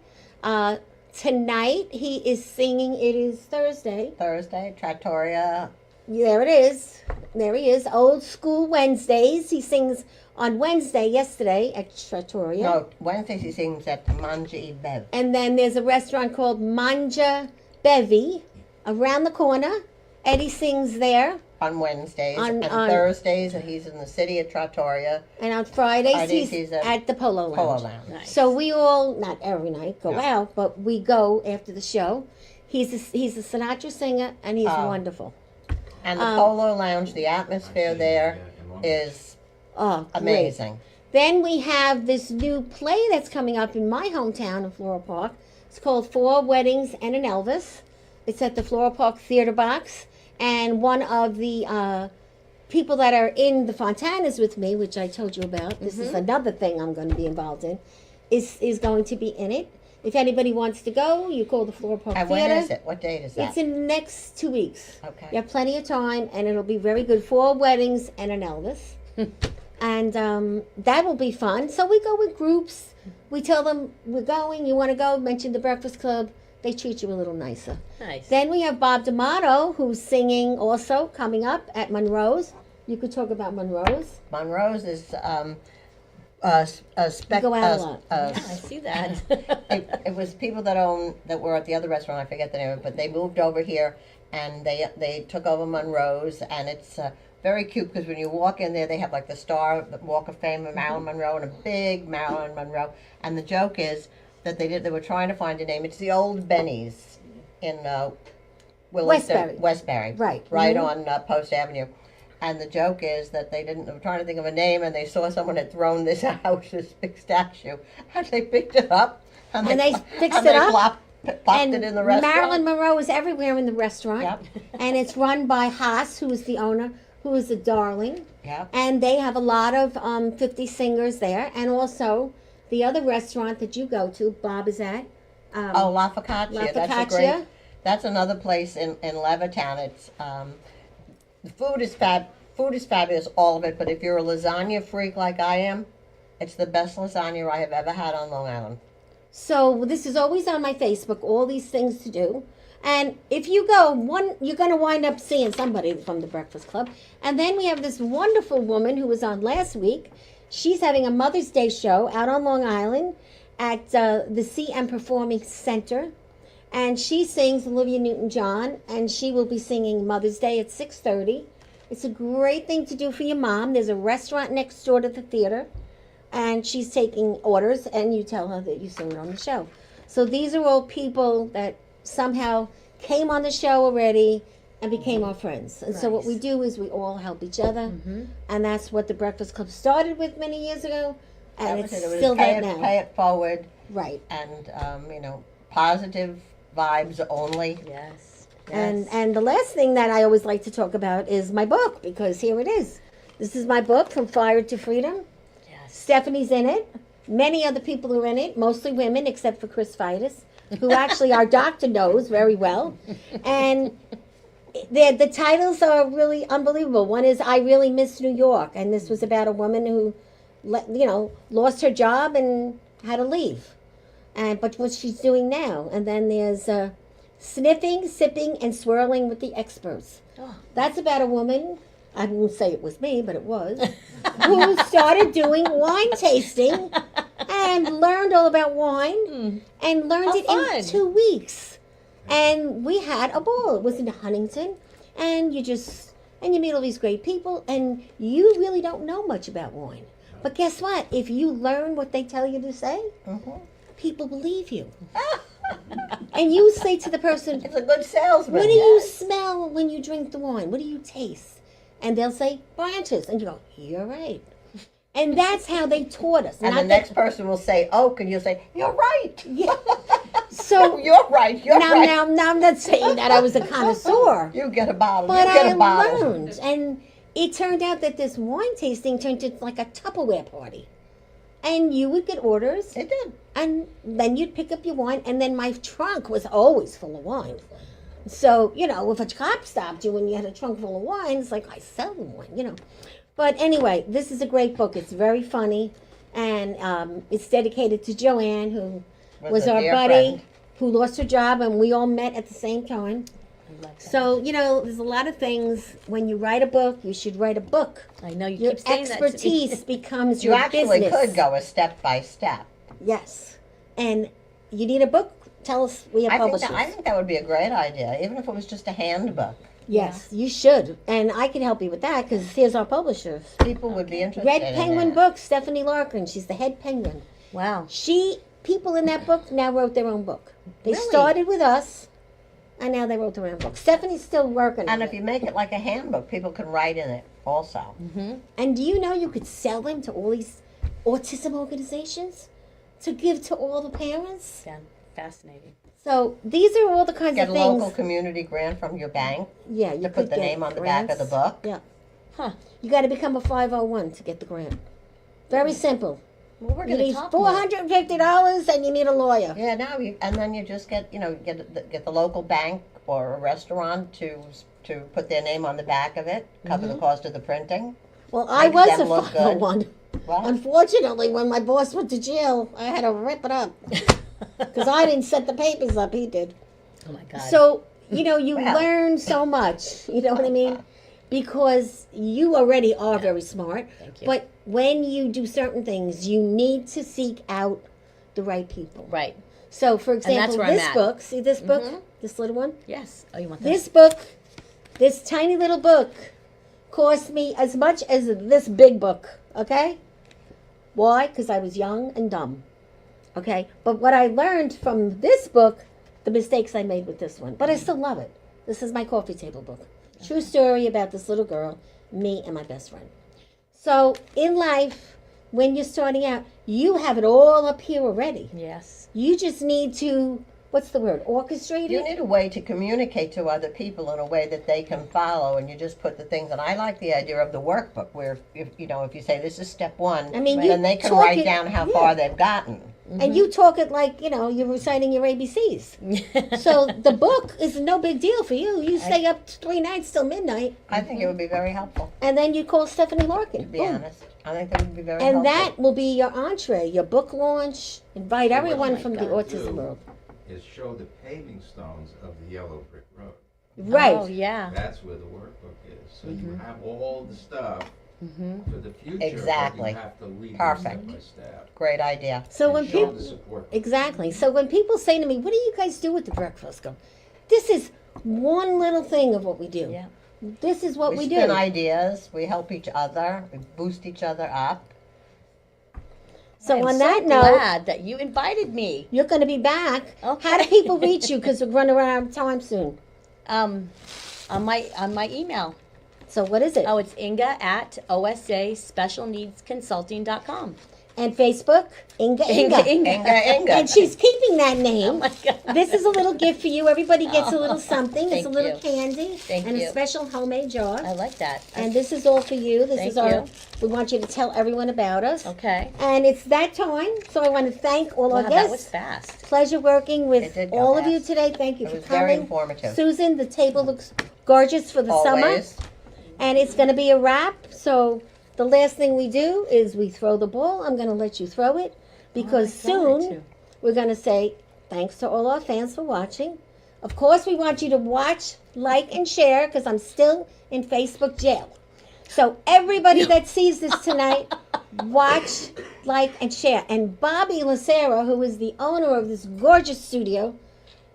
Tonight he is singing. It is Thursday. Thursday, Trattoria. There it is. There he is. Old School Wednesdays. He sings on Wednesday, yesterday, at Trattoria. No, Wednesdays he sings at Manja e Bev. And then there's a restaurant called Manja Bevi around the corner. Eddie sings there. On Wednesdays. On Thursdays, he's in the city at Trattoria. And on Fridays, he's at at the Polo Lounge. Polo Lounge. Nice. So we all, not every night, go out, but we go after the show. He's a Sinatra singer, and he's wonderful. And the Polo Lounge, the atmosphere there is Oh, great. amazing. Then we have this new play that's coming up in my hometown of Floral Park. It's called Four Weddings and an Elvis. It's at the Floral Park Theater Box. And one of the people that are in the Fontanas with me, which I told you about, this is another thing I'm going to be involved in, is going to be in it. If anybody wants to go, you call the Floral Park And Theater. when is it? What date is that? It's in the next 2 weeks. Okay. You have plenty of time, and it'll be very good. 4 weddings and an Elvis. And that will be fun. So we go with groups. We tell them we're going. You want to go? Mention the Breakfast Club. They treat you a little nicer. Nice. Then we have Bob D'Amato, who's singing also coming up at Monroe's. You could talk about Monroe's. Monroe's is a go out a lot. Yeah, I see that. It was people that were at the other restaurant. I forget the name of it, but they moved over here and they took over Monroe's, and it's very cute because when you walk in there, they have like the Walk of Fame of Marilyn Monroe and a big Marilyn Monroe. And the joke is that they were trying to find a name. It's the old Benny's in Westbury, Right. on Post Avenue. And the joke is that they were trying to think of a name, and they saw someone had thrown this out, this big statue, and they picked it up, And they fixed and it they up. plopped And it in the restaurant. Marilyn Monroe is everywhere in the restaurant. Yep. And it's run by Haas, who is the owner, who is a darling. Yep. And they have a lot of 50 singers there. And also, the other restaurant that you go to, Bob is at. La Focaccia. La That's a Focaccia. great. That's another place in Levittown. It's the food is fabulous, all of it. But if you're a lasagna freak like I am, it's the best lasagna I have ever had on Long Island. So this is always on my Facebook, all these things to do. And if you go, you're going to wind up seeing somebody from the Breakfast Club. And then we have this wonderful woman who was on last week. She's having a Mother's Day show out on Long Island at the CM Performing Center. And she sings Olivia Newton-John, and she will be singing Mother's Day at 6:30. It's a great thing to do for your mom. There's a restaurant next door to the theater, and she's taking orders, and you tell her that you sing it on the show. So these are all people that somehow came on the show already and became our friends. And so what we do is we all help each other, and that's what the Breakfast Club started with many years ago, and it's still that now. Pay it forward, Right. and positive vibes only. Yes. And the last thing that I always like to talk about is my book, because here it is. This is my book, From Fire to Freedom. Yes. Stephanie's in it. Many other people are in it, mostly women, except for Chris Fidus, who actually our doctor knows very well. And the titles are really unbelievable. One is I Really Miss New York, and this was about a woman who, lost her job and had to leave. But what she's doing now. And then there's Sniffing, Sipping, and Swirling with the Experts. Oh. That's about a woman, I won't say it was me, but it was, who started doing wine tasting and learned all about wine and learned How it fun. in 2 weeks. And we had a ball. It was in Huntington. And you meet all these great people, and you really don't know much about wine. But guess what? If you learn what they tell you to say, people believe you. And you say to the person, It's a good salesman. what do you smell when you drink the wine? What do you taste? And they'll say, branches. And you go, you're right. And that's how they taught us. And Not the that- next person will say oak, and you'll say, you're right. Yeah. So You're right. You're right. now I'm not saying that I was a connoisseur. You get a bottle. But you get I a bottle. learned. And it turned out that this wine tasting turned into like a Tupperware party. And you would get orders. It did. And then you'd pick up your wine, and then my trunk was always full of wine. So, if a cop stopped you and you had a trunk full of wine, it's like, I sell the wine, But anyway, this is a great book. It's very funny, and it's dedicated to Joanne, who was a our dear buddy, friend. who lost her job, and we all met at the same time. I love that. So, there's a lot of things. When you write a book, you should write a book. I know you Your keep saying that to me. expertise becomes You your actually business. could go a step by step. Yes. And you need a book? Tell us, we have publishers. I think that would be a great idea, even if it was just a handbook. Yes, you should. And I can help you with that, because here's our publishers. People would be interested Red in Penguin that. Books, Stephanie Larkin. She's the head penguin. Wow. People in that book now wrote their own book. They Really? started with us, and now they wrote their own book. Stephanie's still working And on if it. you make it like a handbook, people can write in it also. And do you know you could sell them to all these autism organizations to give to all the parents? Yeah, fascinating. So these are all the kinds Get of a things. local community grant from your bank Yeah, you to could put the get name on the back of the grants. book. Yeah. Huh. You got to become a 501 to get the grant. Very simple. Well, we're You going to need talk more. $450 and you need a lawyer. Yeah, and then you just get the local bank or a restaurant to put their name on the back of it, cover the cost of the printing. Well, I Make was a them look good. 501. Well, Unfortunately, when my boss went to jail, I had to rip it up. Because I didn't set the papers up, he did. Oh my God. So, you Well. learn so much. You know what I mean? Because you already are very smart. Thank you. But when you do certain things, you need to seek out the right people. Right. So, for that's example, where I'm this at. book, see this book? This little one? Yes. Oh, you want This book, this tiny little book, cost me as much as this big book, okay? Why? Because I was young and dumb, okay? But what I learned from this book, the mistakes I made with this one, but I still love it. This is my coffee table book. True story about this little girl, me and my best friend. So in life, when you're starting out, you have it all up here already. Yes. You just need to, what's the word, orchestrate you it? need a way to communicate to other people in a way that they can follow, and you just put the things. And I like the idea of the workbook, where if you say this is step one, I mean, then you they can talk write it- down how yeah. far they've gotten. And you talk it like, you're reciting your ABCs. So the book is no big deal for you. You stay up 3 nights till midnight, I think it would be very helpful. and then you call Stephanie Larkin. To be Boom. honest, I think that would be very And helpful. that will be your entree, your book launch. Invite everyone from the God. autism world. Is show the paving stones of the yellow brick road. Right. Oh, yeah. That's where the workbook is. So you have all the stuff for the future. Exactly. But you have to lead them Perfect. step by step. Great idea. So And when show people the support. exactly. So when people say to me, "What do you guys do with the breakfast?" Go, this is one little thing of what we do. Yeah. This is what we spin do. ideas. We help each other. We boost each other up. So I'm on so that note, glad that you invited me. you're going to be back. Okay. How do people reach you? Because we're running out of time soon. On my email. So what is it? Oh, it's inga@osaspecialneedsconsulting.com. And Facebook, Inga. Inga, Inga. And she's keeping that name. Oh my God. This is a little gift for you. Everybody gets a little something. It's Thank a little you. candy Thank and you. a special homemade jar. I like that. And this is all for you. This Thank is our. you. We want you to tell everyone about us. Okay. And it's that time, so I want to thank all Wow, our that was guests. fast. Pleasure working It with did go all of you fast. today. Thank you It for was very coming. informative. Susan, the table looks gorgeous for the summer. Always. And it's going to be a wrap. So the last thing we do is we throw the ball. I'm going to let you throw it because Oh, my God, soon too. we're going to say thanks to all our fans for watching. Of course, we want you to watch, like, and share because I'm still in Facebook jail. So everybody that sees this tonight, watch, like, and share. And Bobby Lucera, who is the owner of this gorgeous studio,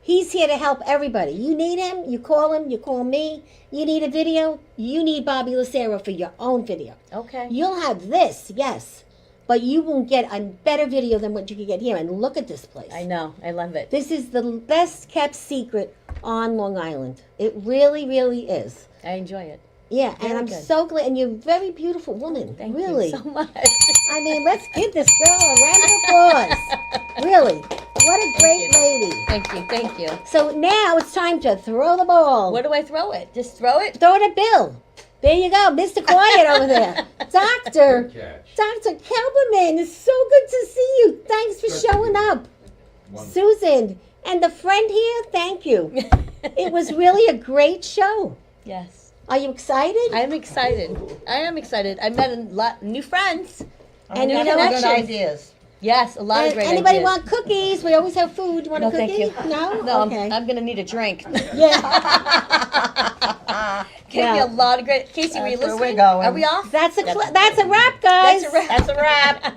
he's here to help everybody. You need him, you call me. You need a video, you need Bobby Lucero for your own video. Okay. You'll have this, yes, but you won't get a better video than what you can get here. And look at this place. I know. I love it. This is the best kept secret on Long Island. It really, really is. I enjoy it. Yeah, and Very I'm good. so glad. And you're a very beautiful woman. Thank really. you so much. I mean, let's give this girl a round of applause. Really. What a great lady. Thank you. Thank you. So now it's time to throw the ball. Where do I throw it? Just throw it? Throw it at Bill. There you go, Mr. Quiet over there. Doctor. Good catch. Dr. Kelberman, it's so good to see you. Thanks for Good to showing meet you. up. Wonderful. Susan, and the friend here, thank you. It was really a great show. Yes. Are you excited? I'm excited. I am excited. I met a lot new friends. And you you have know good what? ideas. Yes, a lot of great Anybody ideas. want cookies? We always have food. You want No, a cookie? thank you. No? No, Okay. I'm gonna need a drink. Yeah. Gave me a lot of great. Casey, were you That's where listening? we're going. Are we off? That's a wrap, guys. That's a wrap. That's a wrap.